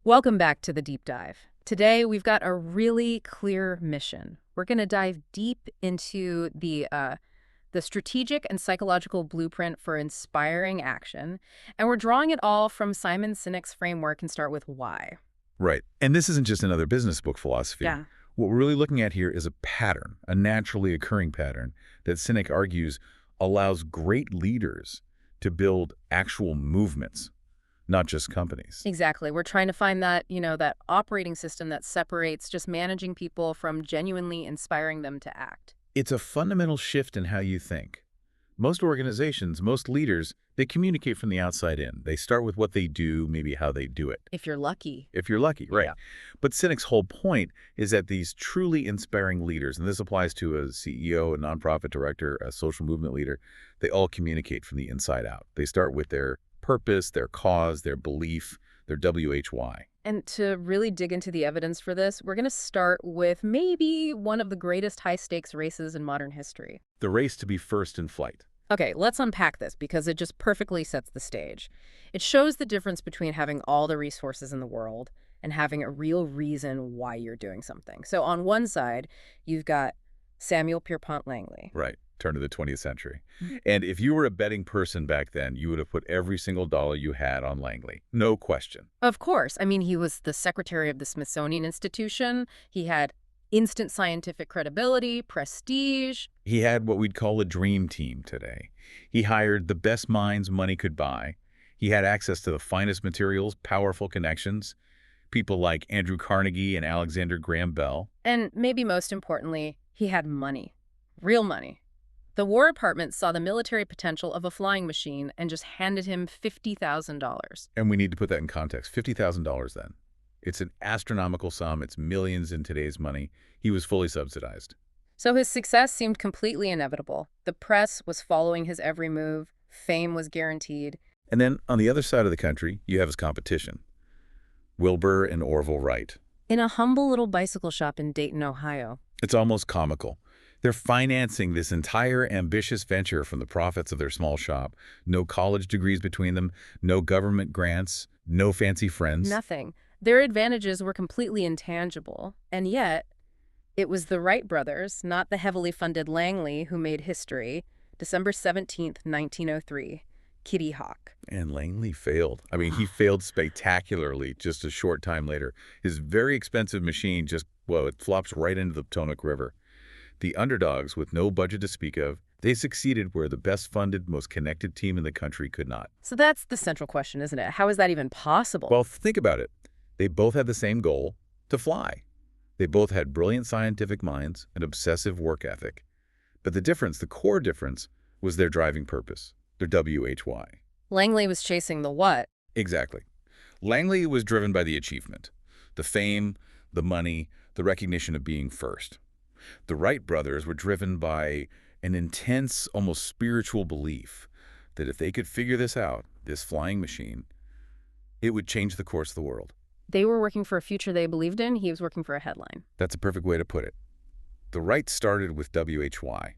Welcome back to the deep dive. Today, we've got a really clear mission. We're going to dive deep into the strategic and psychological blueprint for inspiring action, and we're drawing it all from Simon Sinek's framework and start with why. Right. And this isn't just another business book philosophy. Yeah. What we're really looking at here is a pattern, a naturally occurring pattern that Sinek argues allows great leaders to build actual movements, not just companies. Exactly. We're trying to find that operating system that separates just managing people from genuinely inspiring them to act. It's a fundamental shift in how you think. Most organizations, most leaders, they communicate from the outside in. They start with what they do, maybe how they do it. If you're lucky. If you're lucky, right. Yeah. But Sinek's whole point is that these truly inspiring leaders, and this applies to a CEO, a nonprofit director, a social movement leader, they all communicate from the inside out. They start with their purpose, their cause, their belief, their WHY. And to really dig into the evidence for this, we're going to start with maybe one of the greatest high-stakes races in modern history. The race to be first in flight. Okay, let's unpack this because it just perfectly sets the stage. It shows the difference between having all the resources in the world and having a real reason why you're doing something. So on one side, you've got Samuel Pierpont Langley. Right. Turn of the 20th century. And if you were a betting person back then, you would have put every single dollar you had on Langley. No question. Of course. I mean, he was the secretary of the Smithsonian Institution. He had instant scientific credibility, prestige. He had what we'd call a dream team today. He hired the best minds money could buy. He had access to the finest materials, powerful connections, people like Andrew Carnegie and Alexander Graham Bell. And maybe most importantly, he had money. Real money. The War Department saw the military potential of a flying machine and just handed him $50,000. And we need to put that in context. $50,000 then. It's an astronomical sum. It's millions in today's money. He was fully subsidized. So his success seemed completely inevitable. The press was following his every move. Fame was guaranteed. And then on the other side of the country, you have his competition. Wilbur and Orville Wright. In a humble little bicycle shop in Dayton, Ohio. It's almost comical. They're financing this entire ambitious venture from the profits of their small shop. No college degrees between them, no government grants, no fancy friends. Nothing. Their advantages were completely intangible. And yet, it was the Wright brothers, not the heavily funded Langley, who made history. December 17th, 1903. Kitty Hawk. And Langley failed. I mean, he failed spectacularly just a short time later. His very expensive machine it flops right into the Potomac River. The underdogs, with no budget to speak of, they succeeded where the best-funded, most connected team in the country could not. So that's the central question, isn't it? How is that even possible? Well, think about it. They both had the same goal, to fly. They both had brilliant scientific minds and obsessive work ethic. But the difference, the core difference, was their driving purpose, their WHY. Langley was chasing the what? Exactly. Langley was driven by the achievement, the fame, the money, the recognition of being first. The Wright brothers were driven by an intense, almost spiritual belief that if they could figure this out, this flying machine, it would change the course of the world. They were working for a future they believed in. He was working for a headline. That's a perfect way to put it. The Wrights started with WHY.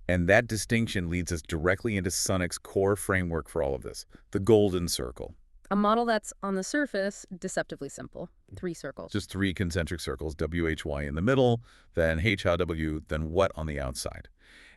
And that distinction leads us directly into Sinek's core framework for all of this, the golden circle. A model that's, on the surface, deceptively simple. 3 circles. Just 3 concentric circles, WHY in the middle, then HW, then what on the outside.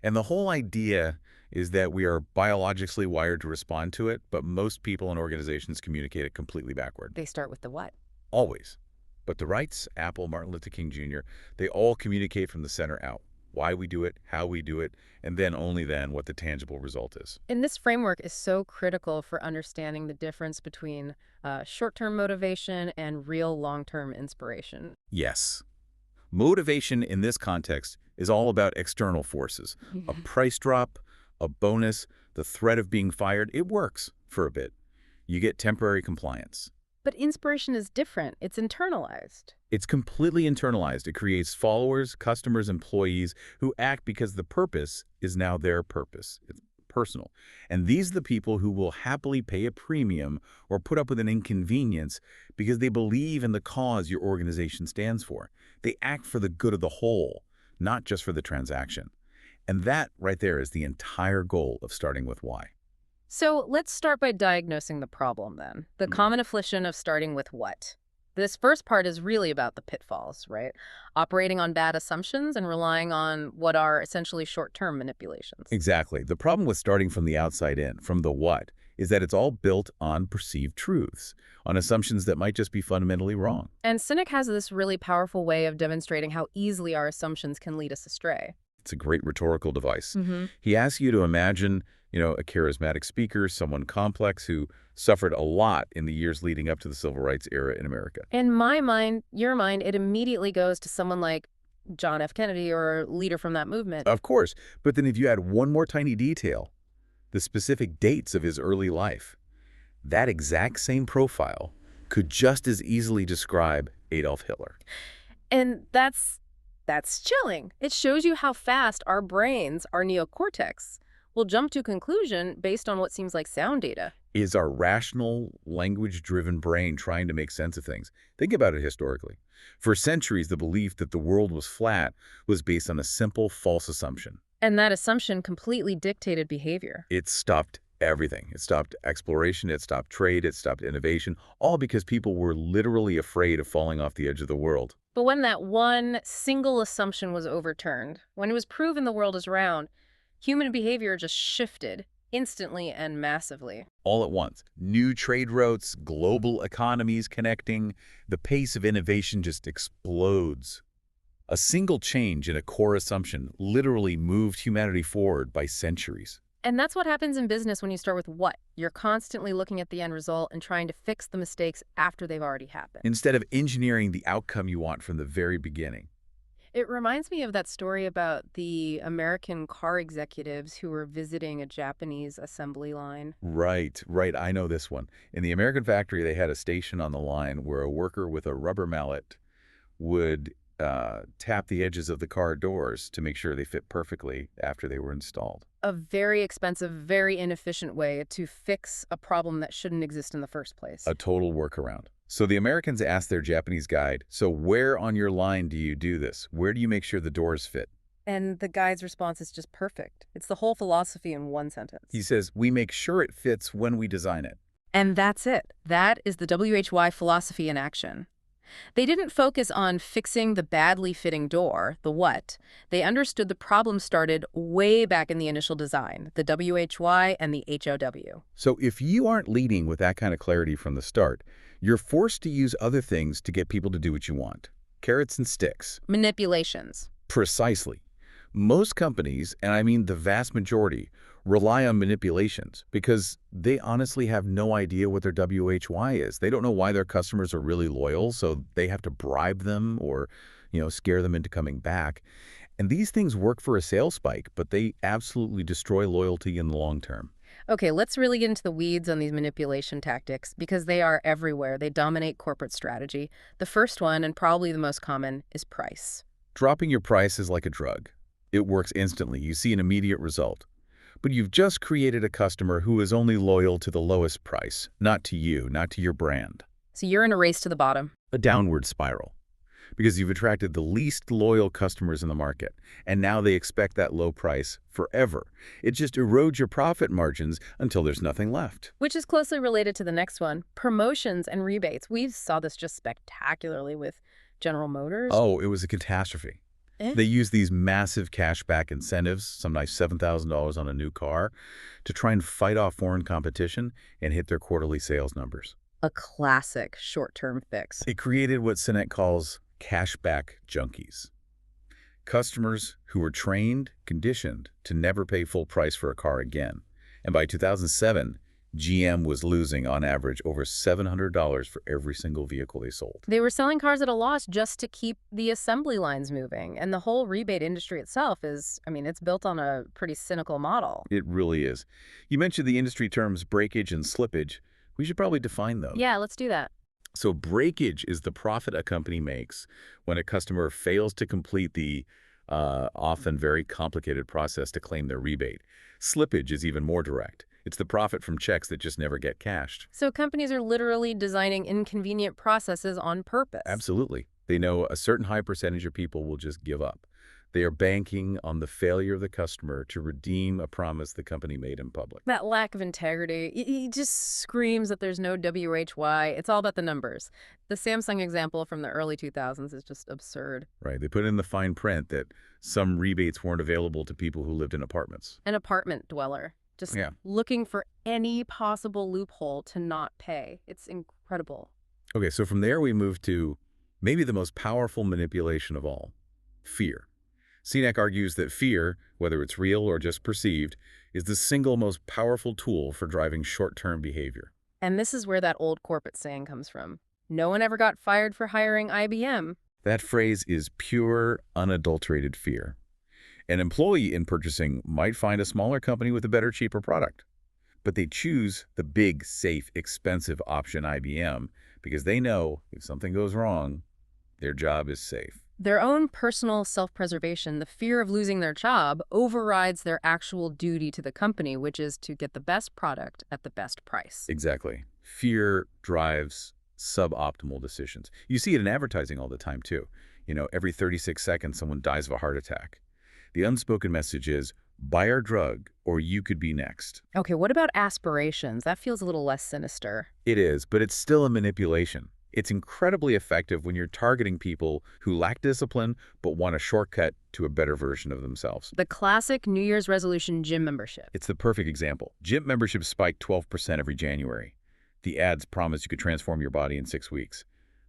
And the whole idea is that we are biologically wired to respond to it, but most people and organizations communicate it completely backward. They start with the what? Always. But the Wrights, Apple, Martin Luther King Jr., they all communicate from the center out. Why we do it, how we do it, and then only then what the tangible result is. And this framework is so critical for understanding the difference between short-term motivation and real long-term inspiration. Yes. Motivation in this context is all about external forces. A price drop, a bonus, the threat of being fired, it works for a bit. You get temporary compliance. But inspiration is different. It's internalized. It's completely internalized. It creates followers, customers, employees who act because the purpose is now their purpose. It's personal. And these are the people who will happily pay a premium or put up with an inconvenience because they believe in the cause your organization stands for. They act for the good of the whole, not just for the transaction. And that right there is the entire goal of starting with why. So let's start by diagnosing the problem then. The common affliction of starting with what? This first part is really about the pitfalls, right? Operating on bad assumptions and relying on what are essentially short-term manipulations. Exactly. The problem with starting from the outside in, from the what, is that it's all built on perceived truths, on assumptions that might just be fundamentally wrong. And Sinek has this really powerful way of demonstrating how easily our assumptions can lead us astray. It's a great rhetorical device. Mm-hmm. He asks you to imagine, a charismatic speaker, someone complex who suffered a lot in the years leading up to the civil rights era in America. In my mind, your mind, it immediately goes to someone like John F. Kennedy or a leader from that movement. Of course, but then if you add one more tiny detail, the specific dates of his early life, that exact same profile could just as easily describe Adolf Hitler. And that's chilling. It shows you how fast our brains, our neocortex, will jump to a conclusion based on what seems like sound data. Is our rational, language-driven brain trying to make sense of things? Think about it historically. For centuries, the belief that the world was flat was based on a simple, false assumption. And that assumption completely dictated behavior. It stopped everything. It stopped exploration, it stopped trade, it stopped innovation, all because people were literally afraid of falling off the edge of the world. But when that one single assumption was overturned, when it was proven the world is round, human behavior just shifted instantly and massively. All at once. New trade routes, global economies connecting, the pace of innovation just explodes. A single change in a core assumption literally moved humanity forward by centuries. And that's what happens in business when you start with what. You're constantly looking at the end result and trying to fix the mistakes after they've already happened. Instead of engineering the outcome you want from the very beginning. It reminds me of that story about the American car executives who were visiting a Japanese assembly line. Right. I know this one. In the American factory, they had a station on the line where a worker with a rubber mallet would tap the edges of the car doors to make sure they fit perfectly after they were installed. A very expensive, very inefficient way to fix a problem that shouldn't exist in the first place. A total workaround. So the Americans asked their Japanese guide, so where on your line do you do this? Where do you make sure the doors fit? And the guide's response is just perfect. It's the whole philosophy in one sentence. He says, we make sure it fits when we design it. And that's it. That is the WHY philosophy in action. They didn't focus on fixing the badly fitting door, the what. They understood the problem started way back in the initial design, the WHY and the HOW. So if you aren't leading with that kind of clarity from the start, you're forced to use other things to get people to do what you want. Carrots and sticks. Manipulations. Precisely. Most companies, and I mean the vast majority, rely on manipulations because they honestly have no idea what their WHY is. They don't know why their customers are really loyal, so they have to bribe them or, scare them into coming back. And these things work for a sales spike, but they absolutely destroy loyalty in the long term. Okay, let's really get into the weeds on these manipulation tactics because they are everywhere. They dominate corporate strategy. The first one, and probably the most common, is price. Dropping your price is like a drug. It works instantly. You see an immediate result. But you've just created a customer who is only loyal to the lowest price, not to you, not to your brand. So you're in a race to the bottom. A downward spiral. Because you've attracted the least loyal customers in the market, and now they expect that low price forever. It just erodes your profit margins until there's nothing left. Which is closely related to the next one, promotions and rebates. We saw this just spectacularly with General Motors. Oh, it was a catastrophe. They use these massive cashback incentives, some nice $7,000 on a new car, to try and fight off foreign competition and hit their quarterly sales numbers. A classic short-term fix. It created what Sinek calls cashback junkies. Customers who were trained, conditioned to never pay full price for a car again. And by 2007, GM was losing, on average, over $700 for every single vehicle they sold. They were selling cars at a loss just to keep the assembly lines moving. And the whole rebate industry itself is, it's built on a pretty cynical model. It really is. You mentioned the industry terms breakage and slippage. We should probably define those. Yeah, let's do that. So breakage is the profit a company makes when a customer fails to complete the often very complicated process to claim their rebate. Slippage is even more direct. It's the profit from checks that just never get cashed. So companies are literally designing inconvenient processes on purpose. Absolutely. They know a certain high percentage of people will just give up. They are banking on the failure of the customer to redeem a promise the company made in public. That lack of integrity, he just screams that there's no WHY. It's all about the numbers. The Samsung example from the early 2000s is just absurd. Right. They put in the fine print that some rebates weren't available to people who lived in apartments. An apartment dweller, just looking for any possible loophole to not pay. It's incredible. Okay, so from there we move to maybe the most powerful manipulation of all, fear. Sinek argues that fear, whether it's real or just perceived, is the single most powerful tool for driving short-term behavior. And this is where that old corporate saying comes from. No one ever got fired for hiring IBM. That phrase is pure, unadulterated fear. An employee in purchasing might find a smaller company with a better, cheaper product. But they choose the big, safe, expensive option IBM because they know if something goes wrong, their job is safe. Their own personal self-preservation, the fear of losing their job, overrides their actual duty to the company, which is to get the best product at the best price. Exactly. Fear drives suboptimal decisions. You see it in advertising all the time, too. Every 36 seconds, someone dies of a heart attack. The unspoken message is, buy our drug, or you could be next. Okay, what about aspirations? That feels a little less sinister. It is, but it's still a manipulation. It's incredibly effective when you're targeting people who lack discipline but want a shortcut to a better version of themselves. The classic New Year's resolution gym membership. It's the perfect example. Gym memberships spike 12% every January. The ads promise you could transform your body in 6 weeks.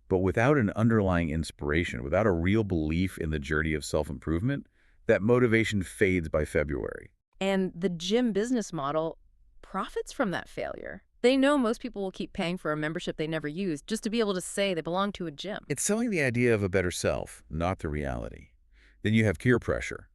But without an underlying inspiration, without a real belief in the journey of self-improvement, that motivation fades by February. And the gym business model profits from that failure. They know most people will keep paying for a membership they never use just to be able to say they belong to a gym. It's selling the idea of a better self, not the reality. Then you have peer pressure.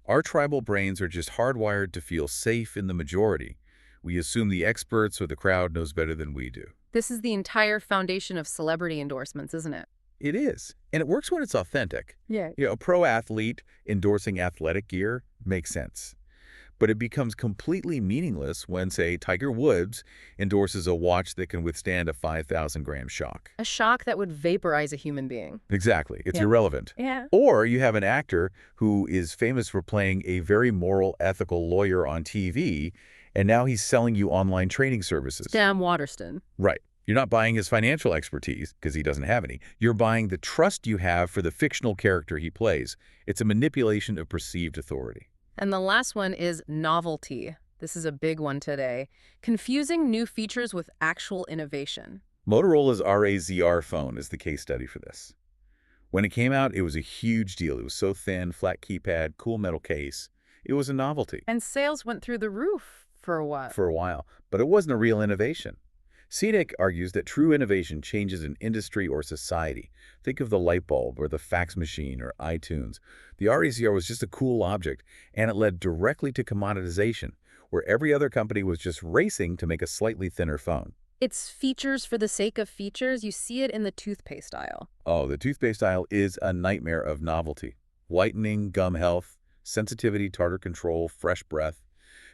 Our tribal brains are just hardwired to feel safe in the majority. We assume the experts or the crowd knows better than we do. This is the entire foundation of celebrity endorsements, isn't it? It is. And it works when it's authentic. Yeah. A pro athlete endorsing athletic gear makes sense. But it becomes completely meaningless when, say, Tiger Woods endorses a watch that can withstand a 5,000-gram shock. A shock that would vaporize a human being. Exactly. It's irrelevant. Yeah. Or you have an actor who is famous for playing a very moral, ethical lawyer on TV, and now he's selling you online training services. Sam Waterston. Right. You're not buying his financial expertise, because he doesn't have any. You're buying the trust you have for the fictional character he plays. It's a manipulation of perceived authority. And the last one is novelty. This is a big one today. Confusing new features with actual innovation. Motorola's RAZR phone is the case study for this. When it came out, it was a huge deal. It was so thin, flat keypad, cool metal case. It was a novelty. And sales went through the roof for a while. But it wasn't a real innovation. Sinek argues that true innovation changes an industry or society. Think of the light bulb or the fax machine or iTunes. The RAZR was just a cool object, and it led directly to commoditization, where every other company was just racing to make a slightly thinner phone. It's features for the sake of features. You see it in the toothpaste aisle. Oh, the toothpaste aisle is a nightmare of novelty. Whitening, gum health, sensitivity, tartar control, fresh breath.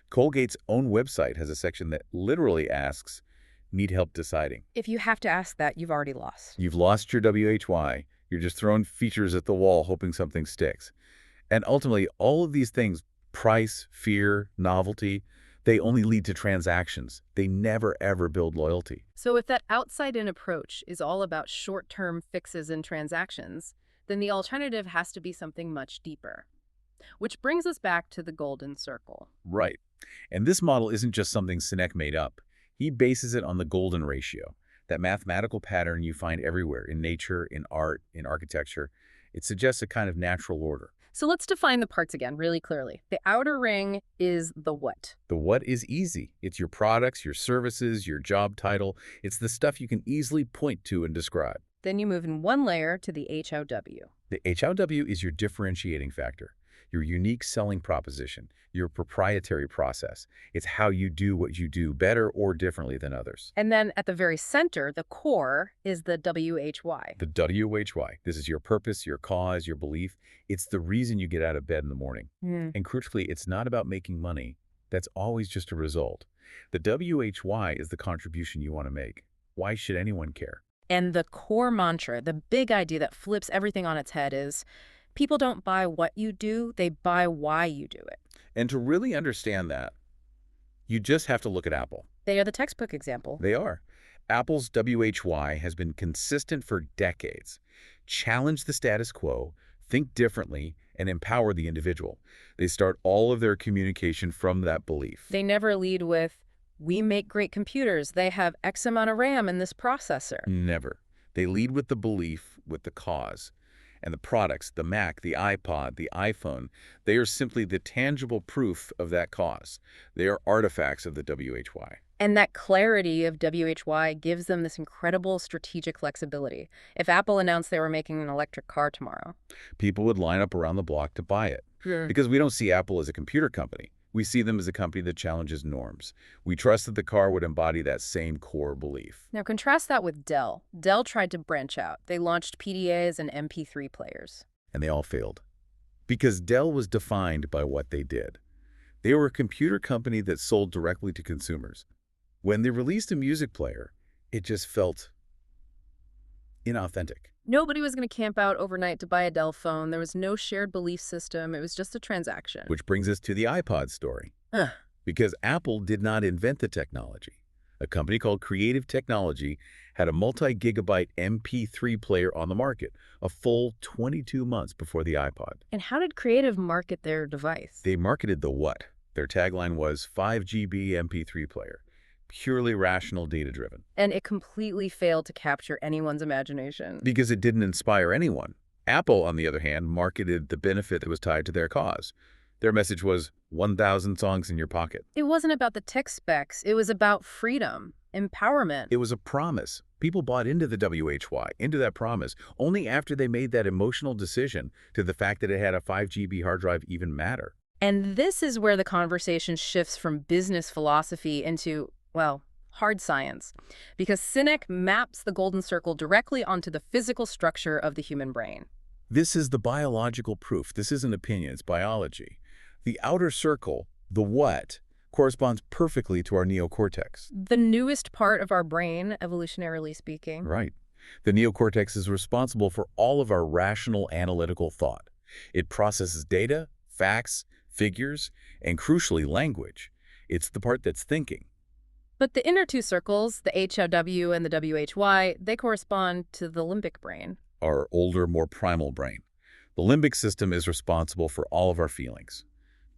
Colgate's own website has a section that literally asks, need help deciding. If you have to ask that, you've already lost. You've lost your WHY. You're just throwing features at the wall hoping something sticks. And ultimately, all of these things, price, fear, novelty, they only lead to transactions. They never, ever build loyalty. So if that outside-in approach is all about short-term fixes and transactions, then the alternative has to be something much deeper. Which brings us back to the golden circle. Right. And this model isn't just something Sinek made up. He bases it on the golden ratio, that mathematical pattern you find everywhere in nature, in art, in architecture. It suggests a kind of natural order. So let's define the parts again really clearly. The outer ring is the what. The what is easy. It's your products, your services, your job title. It's the stuff you can easily point to and describe. Then you move in one layer to the HOW. The HOW is your differentiating factor, your unique selling proposition, your proprietary process. It's how you do what you do better or differently than others. And then at the very center, the core, is the WHY. The WHY. This is your purpose, your cause, your belief. It's the reason you get out of bed in the morning. And crucially, it's not about making money. That's always just a result. The WHY is the contribution you want to make. Why should anyone care? And the core mantra, the big idea that flips everything on its head is, People don't buy what you do, they buy why you do it. And to really understand that, you just have to look at Apple. They are the textbook example. They are. Apple's WHY has been consistent for decades. Challenge the status quo, think differently, and empower the individual. They start all of their communication from that belief. They never lead with, we make great computers, they have X amount of RAM in this processor. Never. They lead with the belief, with the cause. And the products, the Mac, the iPod, the iPhone, they are simply the tangible proof of that cause. They are artifacts of the WHY. And that clarity of WHY gives them this incredible strategic flexibility. If Apple announced they were making an electric car tomorrow, People would line up around the block to buy it. sure, Because we don't see Apple as a computer company. We see them as a company that challenges norms. We trust that the car would embody that same core belief. Now contrast that with Dell. Dell tried to branch out. They launched PDAs and MP3 players. And they all failed. Because Dell was defined by what they did. They were a computer company that sold directly to consumers. When they released a music player, it just felt inauthentic. Nobody was going to camp out overnight to buy a Dell phone. There was no shared belief system. It was just a transaction. Which brings us to the iPod story. Ugh. Because Apple did not invent the technology. A company called Creative Technology had a multi-gigabyte MP3 player on the market, a full 22 months before the iPod. And how did Creative market their device? They marketed the what? Their tagline was 5 GB MP3 player, purely rational, data-driven. And it completely failed to capture anyone's imagination. Because it didn't inspire anyone. Apple, on the other hand, marketed the benefit that was tied to their cause. Their message was 1,000 songs in your pocket. It wasn't about the tech specs. It was about freedom, empowerment. It was a promise. People bought into the WHY, into that promise, only after they made that emotional decision to the fact that it had a 5 GB hard drive even matter. And this is where the conversation shifts from business philosophy into, well, hard science. Because Sinek maps the golden circle directly onto the physical structure of the human brain. This is the biological proof. This isn't opinion, it's biology. The outer circle, the what, corresponds perfectly to our neocortex. The newest part of our brain, evolutionarily speaking. Right. The neocortex is responsible for all of our rational analytical thought. It processes data, facts, figures, and crucially, language. It's the part that's thinking. But the inner two circles, the HOW and the WHY, they correspond to the limbic brain. Our older, more primal brain. The limbic system is responsible for all of our feelings.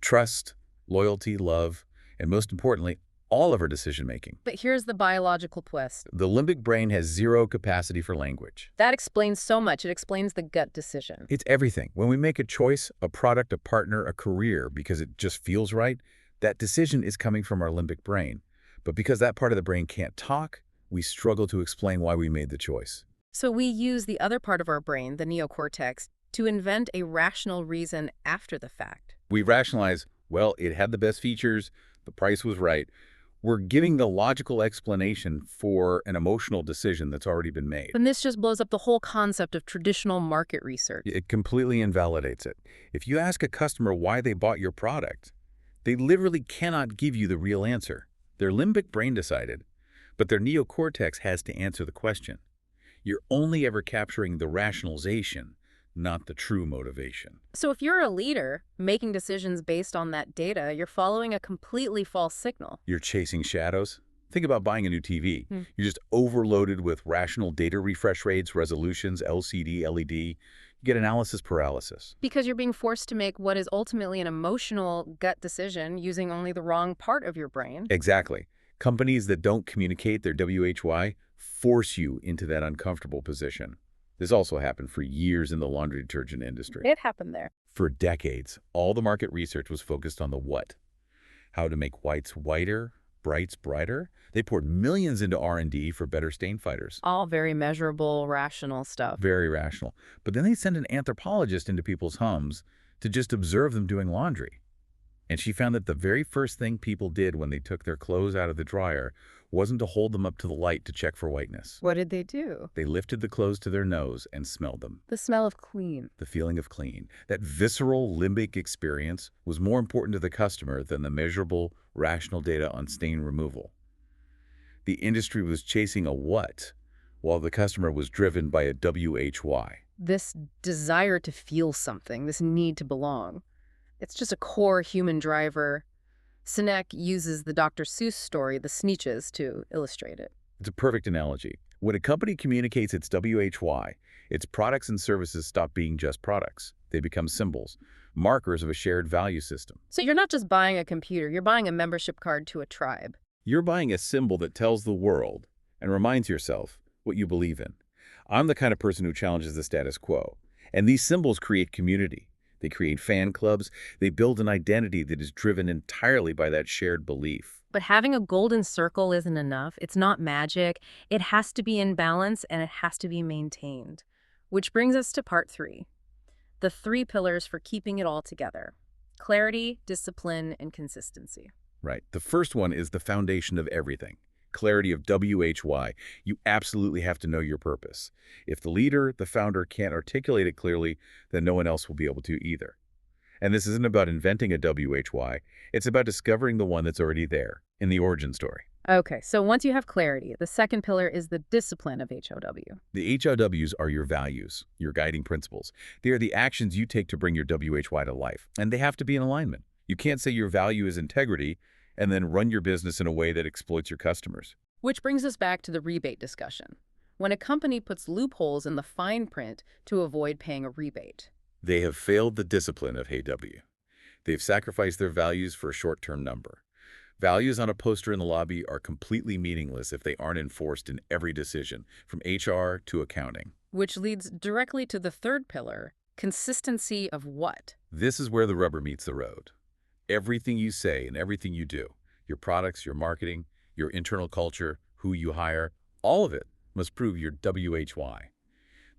Trust, loyalty, love, and most importantly, all of our decision-making. But here's the biological twist. The limbic brain has zero capacity for language. That explains so much. It explains the gut decision. It's everything. When we make a choice, a product, a partner, a career, because it just feels right, that decision is coming from our limbic brain. But because that part of the brain can't talk, we struggle to explain why we made the choice. So we use the other part of our brain, the neocortex, to invent a rational reason after the fact. We rationalize, well, it had the best features, the price was right. We're giving the logical explanation for an emotional decision that's already been made. And this just blows up the whole concept of traditional market research. It completely invalidates it. If you ask a customer why they bought your product, they literally cannot give you the real answer. Their limbic brain decided, but their neocortex has to answer the question. You're only ever capturing the rationalization, not the true motivation. So if you're a leader making decisions based on that data, you're following a completely false signal. You're chasing shadows? Think about buying a new TV. You're just overloaded with rational data refresh rates, resolutions, LCD, LED. You get analysis paralysis. Because you're being forced to make what is ultimately an emotional gut decision using only the wrong part of your brain. Exactly. Companies that don't communicate their WHY force you into that uncomfortable position. This also happened for years in the laundry detergent industry. It happened there. For decades, all the market research was focused on the what. How to make whites whiter, brights brighter. They poured millions into R&D for better stain fighters. All very measurable, rational stuff. Very rational. But then they sent an anthropologist into people's homes to just observe them doing laundry. And she found that the very first thing people did when they took their clothes out of the dryer wasn't to hold them up to the light to check for whiteness. What did they do? They lifted the clothes to their nose and smelled them. The smell of clean. The feeling of clean. That visceral limbic experience was more important to the customer than the measurable, rational data on stain removal. The industry was chasing a what, while the customer was driven by a WHY. this desire to feel something, this need to belong. It's just a core human driver. Sinek uses the Dr. Seuss story, The Sneetches, to illustrate it. It's a perfect analogy. When a company communicates its WHY, its products and services stop being just products. They become symbols, markers of a shared value system. So you're not just buying a computer, you're buying a membership card to a tribe. You're buying a symbol that tells the world and reminds yourself what you believe in. I'm the kind of person who challenges the status quo. And these symbols create community. They create fan clubs. They build an identity that is driven entirely by that shared belief. But having a golden circle isn't enough. It's not magic. It has to be in balance and it has to be maintained. Which brings us to part 3. The 3 pillars for keeping it all together. Clarity, discipline, and consistency. Right. The first one is the foundation of everything. Clarity of WHY. You absolutely have to know your purpose. If the leader, the founder, can't articulate it clearly, then no one else will be able to either. And this isn't about inventing a WHY. It's about discovering the one that's already there in the origin story. Okay, so once you have clarity, the second pillar is the discipline of HOW. The HOWs are your values, your guiding principles. They are the actions you take to bring your WHY to life, and they have to be in alignment. You can't say your value is integrity and then run your business in a way that exploits your customers. Which brings us back to the rebate discussion. When a company puts loopholes in the fine print to avoid paying a rebate, They have failed the discipline of HW. They've sacrificed their values for a short-term number. Values on a poster in the lobby are completely meaningless if they aren't enforced in every decision, from HR to accounting. which leads directly to the third pillar, consistency of what? This is where the rubber meets the road. Everything you say and everything you do, your products, your marketing, your internal culture, who you hire, all of it must prove your WHY.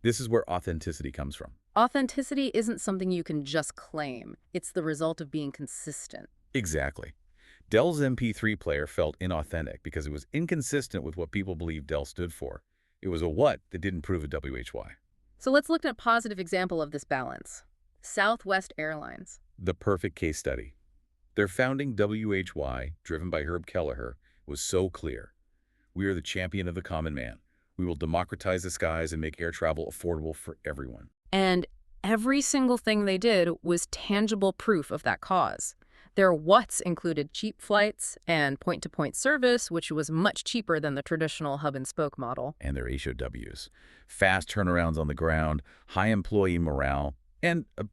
This is where authenticity comes from. Authenticity isn't something you can just claim. It's the result of being consistent. Exactly. Dell's MP3 player felt inauthentic because it was inconsistent with what people believed Dell stood for. It was a what that didn't prove a WHY. So let's look at a positive example of this balance. Southwest Airlines. The perfect case study. Their founding WHY, driven by Herb Kelleher, was so clear. We are the champion of the common man. We will democratize the skies and make air travel affordable for everyone. And every single thing they did was tangible proof of that cause. Their whats included cheap flights and point-to-point service, which was much cheaper than the traditional hub-and-spoke model. And their HOWs. Fast turnarounds on the ground, high employee morale, and a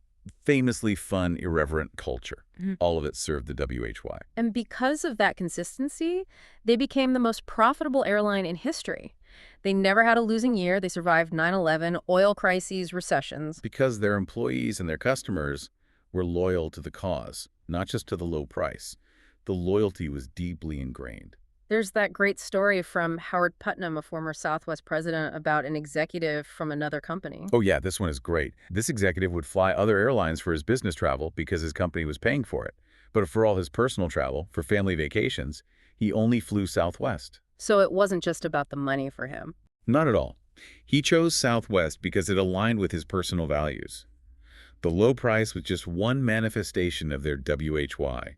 famously fun, irreverent culture. All of it served the WHY. And because of that consistency, they became the most profitable airline in history. They never had a losing year. They survived 9/11, oil crises, recessions. Because their employees and their customers were loyal to the cause, not just to the low price. The loyalty was deeply ingrained. There's that great story from Howard Putnam, a former Southwest president, about an executive from another company. Oh yeah, this one is great. This executive would fly other airlines for his business travel because his company was paying for it. But for all his personal travel, for family vacations, he only flew Southwest. So it wasn't just about the money for him. Not at all. He chose Southwest because it aligned with his personal values. The low price was just one manifestation of their WHY.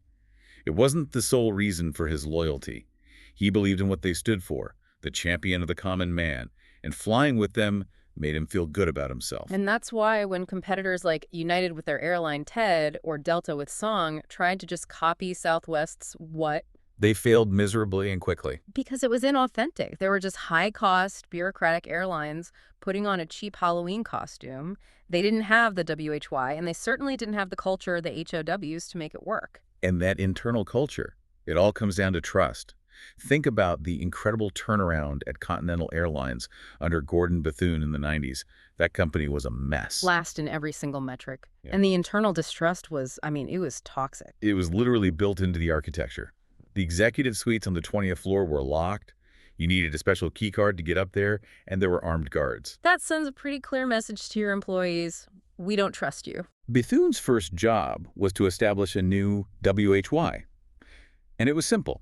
It wasn't the sole reason for his loyalty. He believed in what they stood for, the champion of the common man, and flying with them made him feel good about himself. And that's why when competitors like United with their airline TED or Delta with Song tried to just copy Southwest's what? They failed miserably and quickly. Because it was inauthentic. They were just high-cost, bureaucratic airlines putting on a cheap Halloween costume. They didn't have the WHY, and they certainly didn't have the culture, the HOWs, to make it work. And that internal culture, it all comes down to trust. Think about the incredible turnaround at Continental Airlines under Gordon Bethune in the 90s. That company was a mess. Last in every single metric. Yeah. And the internal distrust was, it was toxic. It was literally built into the architecture. The executive suites on the 20th floor were locked. You needed a special key card to get up there, and there were armed guards. That sends a pretty clear message to your employees. We don't trust you. Bethune's first job was to establish a new WHY. And it was simple.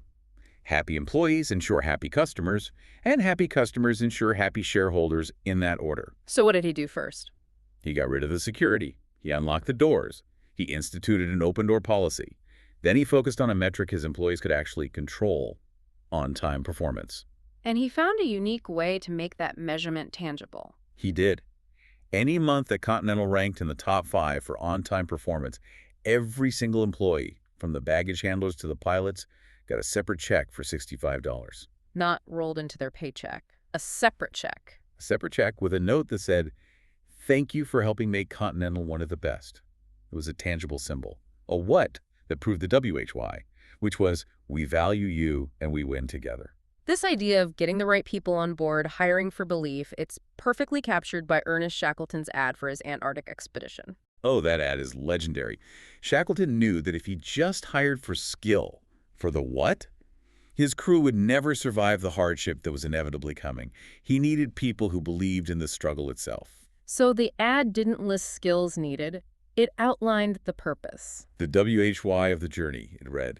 Happy employees ensure happy customers, and happy customers ensure happy shareholders in that order. So what did he do first? He got rid of the security. He unlocked the doors. He instituted an open-door policy. Then he focused on a metric his employees could actually control: on-time performance. And he found a unique way to make that measurement tangible. He did. Any month that Continental ranked in the top 5 for on-time performance, every single employee, from the baggage handlers to the pilots, got a separate check for $65. Not rolled into their paycheck. A separate check. A separate check with a note that said, "Thank you for helping make Continental one of the best." It was a tangible symbol. A what that proved the WHY, which was, we value you and we win together. This idea of getting the right people on board, hiring for belief, it's perfectly captured by Ernest Shackleton's ad for his Antarctic expedition. Oh, that ad is legendary. Shackleton knew that if he just hired for skill, for the what? His crew would never survive the hardship that was inevitably coming. He needed people who believed in the struggle itself. So the ad didn't list skills needed. It outlined the purpose. The WHY of the journey, it read.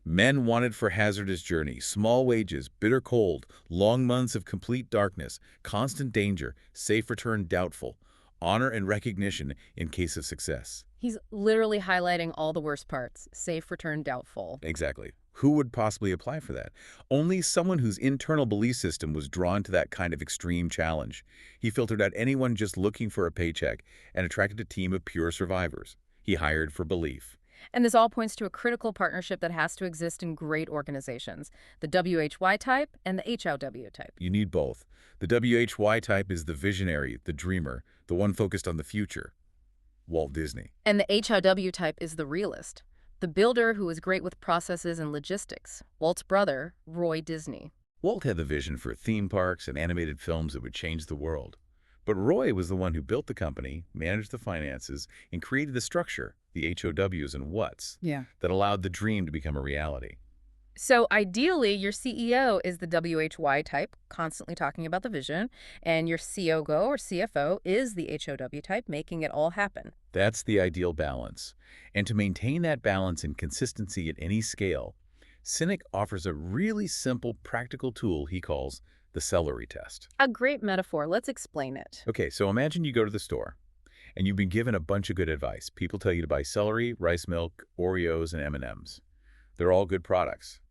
Men wanted for hazardous journey, small wages, bitter cold, long months of complete darkness, constant danger, safe return doubtful, honor and recognition in case of success. He's literally highlighting all the worst parts. Safe return doubtful. Exactly. Who would possibly apply for that? Only someone whose internal belief system was drawn to that kind of extreme challenge. He filtered out anyone just looking for a paycheck and attracted a team of pure survivors. He hired for belief. And this all points to a critical partnership that has to exist in great organizations, the WHY type and the HOW type. You need both. The WHY type is the visionary, the dreamer, the one focused on the future. Walt Disney. And the HOW type is the realist, the builder who is great with processes and logistics. Walt's brother, Roy Disney. Walt had the vision for theme parks and animated films that would change the world. But Roy was the one who built the company, managed the finances, and created the structure, the HOWs and whats, that allowed the dream to become a reality. So ideally, your CEO is the WHY type, constantly talking about the vision, and your COGO or CFO is the HOW type, making it all happen. That's the ideal balance. And to maintain that balance and consistency at any scale, Sinek offers a really simple, practical tool he calls the celery test. A great metaphor. Let's explain it. Okay, so imagine you go to the store, and you've been given a bunch of good advice. People tell you to buy celery, rice milk, Oreos, and M&Ms. They're all good products.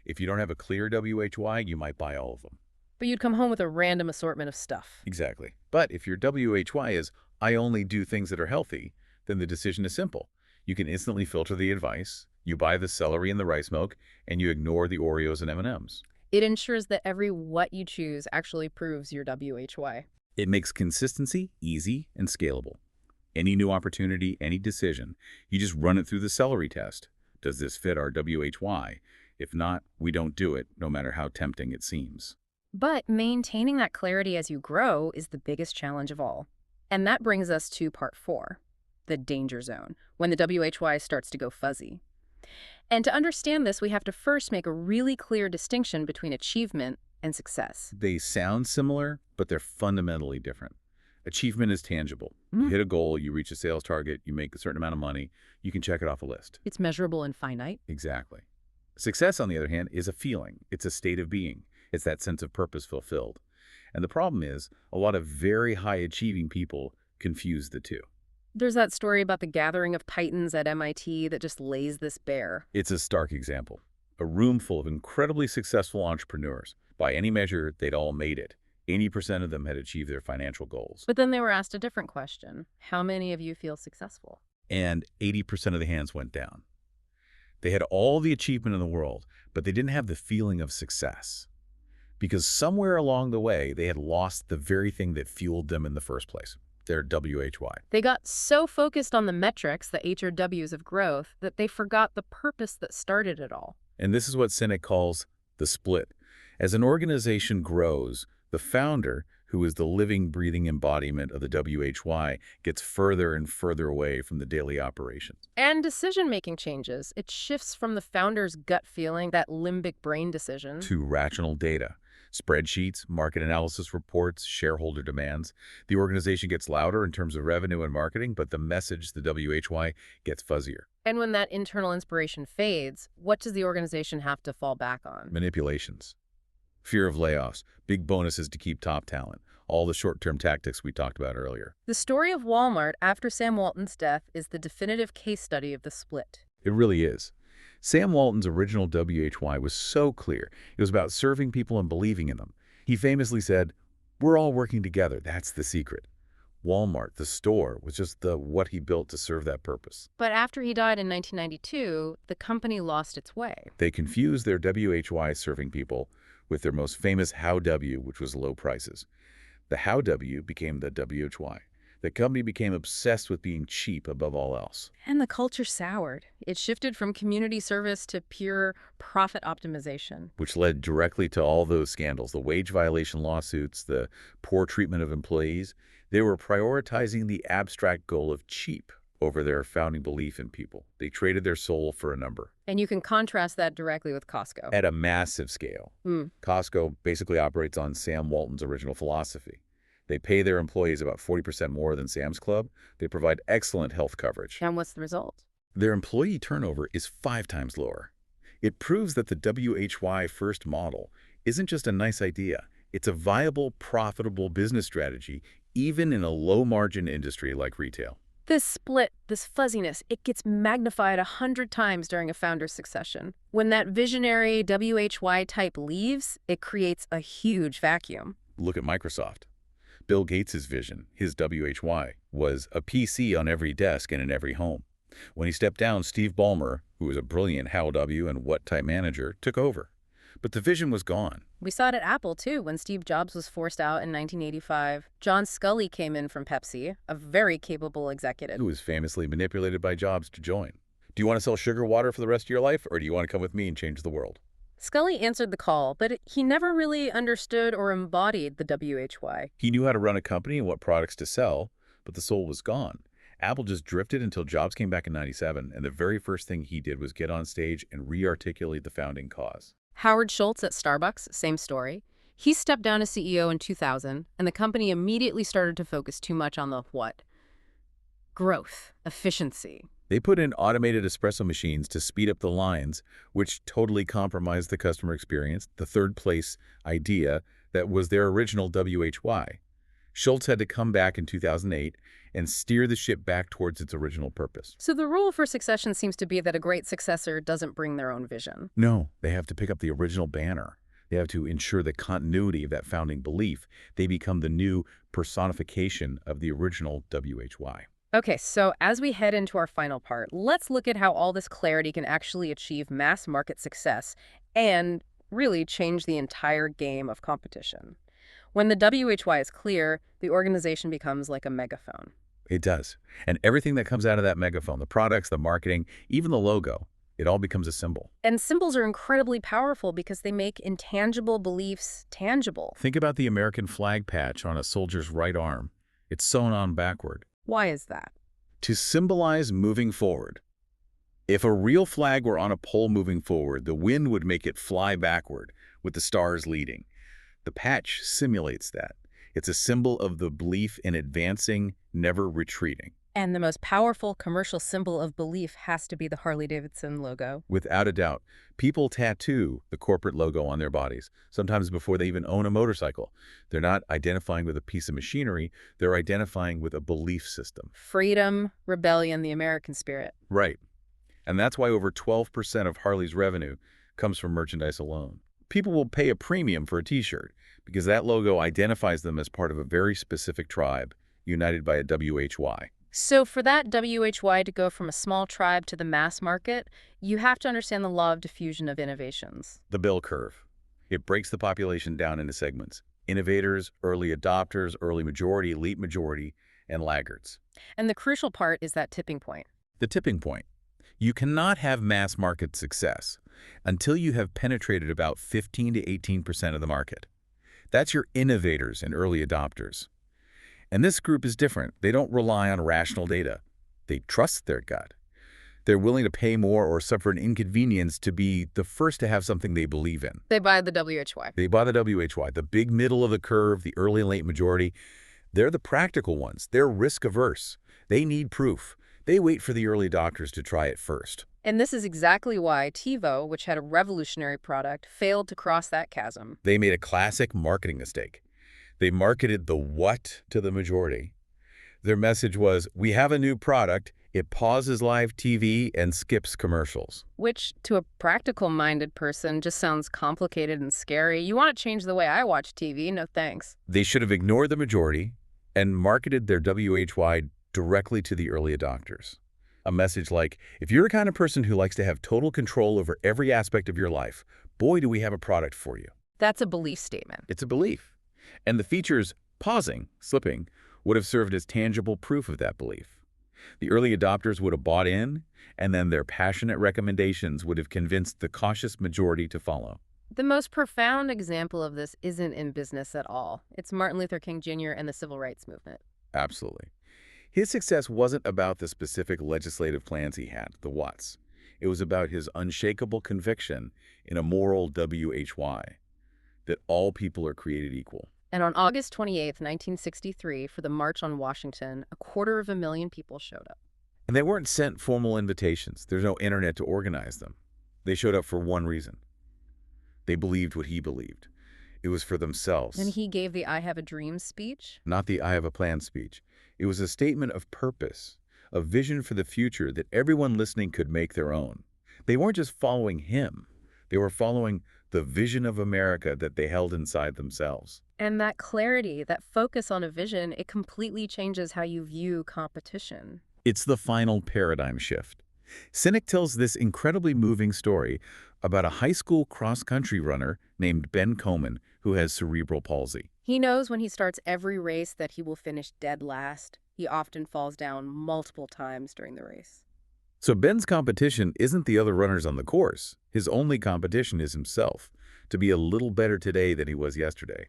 If you don't have a clear WHY, you might buy all of them. But you'd come home with a random assortment of stuff. Exactly. But if your WHY is, I only do things that are healthy, then the decision is simple. You can instantly filter the advice, you buy the celery and the rice milk, and you ignore the Oreos and M&Ms. It ensures that every what you choose actually proves your WHY. It makes consistency easy and scalable. Any new opportunity, any decision, you just run it through the celery test. Does this fit our WHY? If not, we don't do it, no matter how tempting it seems. But maintaining that clarity as you grow is the biggest challenge of all. And that brings us to part 4, the danger zone, when the WHY starts to go fuzzy. And to understand this, we have to first make a really clear distinction between achievement and success. They sound similar, but they're fundamentally different. Achievement is tangible. You hit a goal, you reach a sales target, you make a certain amount of money, you can check it off a list. It's measurable and finite. Exactly. Success, on the other hand, is a feeling. It's a state of being. It's that sense of purpose fulfilled. And the problem is, a lot of very high-achieving people confuse the two. There's that story about the gathering of titans at MIT that just lays this bare. It's a stark example. A room full of incredibly successful entrepreneurs. By any measure, they'd all made it. 80% of them had achieved their financial goals. But then they were asked a different question. How many of you feel successful? And 80% of the hands went down. They had all the achievement in the world, but they didn't have the feeling of success. Because somewhere along the way, they had lost the very thing that fueled them in the first place. Their WHY. They got so focused on the metrics, the HRWs of growth, that they forgot the purpose that started it all. And this is what Sinek calls the split. As an organization grows, the founder, who is the living, breathing embodiment of the WHY, gets further and further away from the daily operations. And decision-making changes. It shifts from the founder's gut feeling, that limbic brain decision, to rational data. Spreadsheets, market analysis reports, shareholder demands. The organization gets louder in terms of revenue and marketing, but the message, the WHY, gets fuzzier. And when that internal inspiration fades, what does the organization have to fall back on? Manipulations. Fear of layoffs, big bonuses to keep top talent, all the short-term tactics we talked about earlier. The story of Walmart after Sam Walton's death is the definitive case study of the split. It really is. Sam Walton's original WHY was so clear. It was about serving people and believing in them. He famously said, "We're all working together. That's the secret." Walmart, the store, was just what he built to serve that purpose. But after he died in 1992, the company lost its way. They confused their WHY serving people with their most famous How W, which was low prices. The How W became the WHY. The company became obsessed with being cheap above all else. And the culture soured. It shifted from community service to pure profit optimization. Which led directly to all those scandals, the wage violation lawsuits, the poor treatment of employees. They were prioritizing the abstract goal of cheap over their founding belief in people. They traded their soul for a number. And you can contrast that directly with Costco. At a massive scale. Costco basically operates on Sam Walton's original philosophy. They pay their employees about 40% more than Sam's Club. They provide excellent health coverage. And what's the result? Their employee turnover is 5 times lower. It proves that the WHY first model isn't just a nice idea. It's a viable, profitable business strategy, even in a low-margin industry like retail. This split, this fuzziness, it gets magnified 100 times during a founder's succession. When that visionary WHY type leaves, it creates a huge vacuum. Look at Microsoft. Bill Gates' vision, his WHY, was a PC on every desk and in every home. When he stepped down, Steve Ballmer, who was a brilliant How W and What type manager, took over. But the vision was gone. We saw it at Apple, too, when Steve Jobs was forced out in 1985. John Sculley came in from Pepsi, a very capable executive. Who was famously manipulated by Jobs to join. Do you want to sell sugar water for the rest of your life, or do you want to come with me and change the world? Sculley answered the call, but he never really understood or embodied the WHY. He knew how to run a company and what products to sell, but the soul was gone. Apple just drifted until Jobs came back in '97, and the very first thing he did was get on stage and re-articulate the founding cause. Howard Schultz at Starbucks, same story. He stepped down as CEO in 2000, and the company immediately started to focus too much on the what? Growth, efficiency. They put in automated espresso machines to speed up the lines, which totally compromised the customer experience, the third-place idea that was their original WHY. Schultz had to come back in 2008 and steer the ship back towards its original purpose. So the rule for succession seems to be that a great successor doesn't bring their own vision. No, they have to pick up the original banner. They have to ensure the continuity of that founding belief. They become the new personification of the original WHY. Okay, so as we head into our final part, let's look at how all this clarity can actually achieve mass market success and really change the entire game of competition. When the WHY is clear, the organization becomes like a megaphone. It does. And everything that comes out of that megaphone, the products, the marketing, even the logo, it all becomes a symbol. And symbols are incredibly powerful because they make intangible beliefs tangible. Think about the American flag patch on a soldier's right arm. It's sewn on backward. Why is that? To symbolize moving forward. If a real flag were on a pole moving forward, the wind would make it fly backward, with the stars leading. The patch simulates that. It's a symbol of the belief in advancing, never retreating. And the most powerful commercial symbol of belief has to be the Harley-Davidson logo. Without a doubt. People tattoo the corporate logo on their bodies, sometimes before they even own a motorcycle. They're not identifying with a piece of machinery, they're identifying with a belief system. Freedom, rebellion, the American spirit. Right. And that's why over 12% of Harley's revenue comes from merchandise alone. People will pay a premium for a t-shirt because that logo identifies them as part of a very specific tribe, united by a WHY. So for that WHY to go from a small tribe to the mass market, you have to understand the law of diffusion of innovations. The bell curve. It breaks the population down into segments. Innovators, early adopters, early majority, elite majority, and laggards. And the crucial part is that tipping point. The tipping point. You cannot have mass market success until you have penetrated about 15 to 18% of the market. That's your innovators and early adopters. And this group is different. They don't rely on rational data. They trust their gut. They're willing to pay more or suffer an inconvenience to be the first to have something they believe in. They buy the WHY. They buy the WHY, the big middle of the curve, the early and late majority. They're the practical ones. They're risk-averse. They need proof. They wait for the early adopters to try it first. And this is exactly why TiVo, which had a revolutionary product, failed to cross that chasm. They made a classic marketing mistake. They marketed the what to the majority. Their message was, we have a new product, it pauses live TV and skips commercials. Which, to a practical-minded person, just sounds complicated and scary. You want to change the way I watch TV? No thanks. They should have ignored the majority and marketed their WHY directly to the early adopters. A message like, if you're the kind of person who likes to have total control over every aspect of your life, boy, do we have a product for you. That's a belief statement. It's a belief. And the features pausing, slipping, would have served as tangible proof of that belief. The early adopters would have bought in, and then their passionate recommendations would have convinced the cautious majority to follow. The most profound example of this isn't in business at all. It's Martin Luther King Jr. and the Civil Rights Movement. Absolutely. His success wasn't about the specific legislative plans he had, the whats. It was about his unshakable conviction in a moral WHY, that all people are created equal. And on August 28, 1963, for the March on Washington, 250,000 people showed up. And they weren't sent formal invitations. There's no internet to organize them. They showed up for one reason. They believed what he believed. It was for themselves. And he gave the I Have a Dream speech? Not the I Have a Plan speech. It was a statement of purpose, a vision for the future that everyone listening could make their own. They weren't just following him. They were following the vision of America that they held inside themselves. And that clarity, that focus on a vision, it completely changes how you view competition. It's the final paradigm shift. Sinek tells this incredibly moving story about a high school cross-country runner named Ben Coleman who has cerebral palsy. He knows when he starts every race that he will finish dead last. He often falls down multiple times during the race. So Ben's competition isn't the other runners on the course. His only competition is himself, to be a little better today than he was yesterday.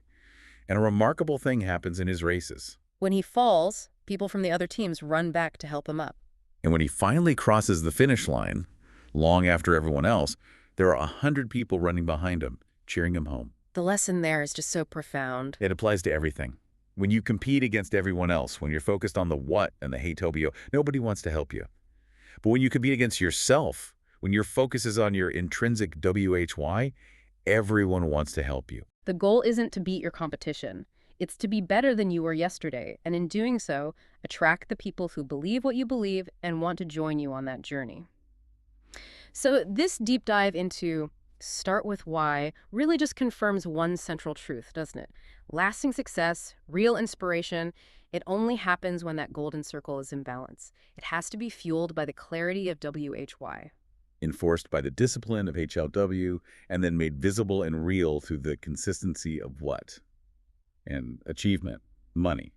And a remarkable thing happens in his races. When he falls, people from the other teams run back to help him up. And when he finally crosses the finish line, long after everyone else, there are 100 people running behind him, cheering him home. The lesson there is just so profound. It applies to everything. When you compete against everyone else, when you're focused on the what and the hey-tobio, nobody wants to help you. But when you compete against yourself, when your focus is on your intrinsic WHY, everyone wants to help you. The goal isn't to beat your competition. It's to be better than you were yesterday, and in doing so, attract the people who believe what you believe and want to join you on that journey. So this deep dive into start with why really just confirms one central truth, doesn't it? Lasting success, real inspiration, it only happens when that golden circle is in balance. It has to be fueled by the clarity of WHY. Enforced by the discipline of HLW, and then made visible and real through the consistency of what? And achievement, money.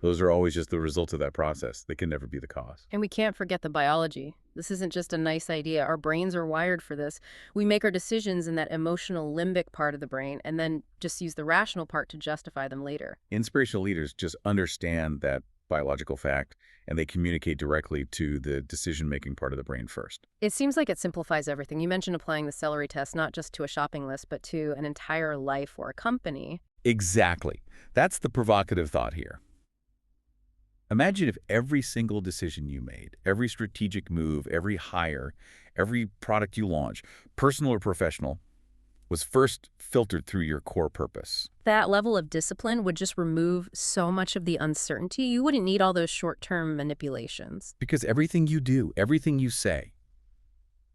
Those are always just the result of that process. They can never be the cause. And we can't forget the biology. This isn't just a nice idea. Our brains are wired for this. We make our decisions in that emotional limbic part of the brain and then just use the rational part to justify them later. Inspirational leaders just understand that biological fact, and they communicate directly to the decision-making part of the brain first. It seems like it simplifies everything. You mentioned applying the celery test not just to a shopping list, but to an entire life or a company. Exactly. That's the provocative thought here. Imagine if every single decision you made, every strategic move, every hire, every product you launch, personal or professional, was first filtered through your core purpose. That level of discipline would just remove so much of the uncertainty. You wouldn't need all those short-term manipulations. Because everything you do, everything you say,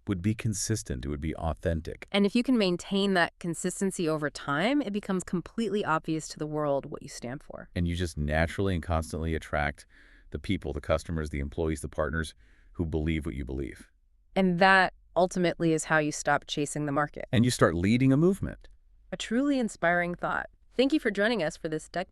would be consistent. It would be authentic. And if you can maintain that consistency over time, it becomes completely obvious to the world what you stand for. And you just naturally and constantly attract the people, the customers, the employees, the partners who believe what you believe. And that ultimately is how you stop chasing the market. And you start leading a movement. A truly inspiring thought. Thank you for joining us for this deck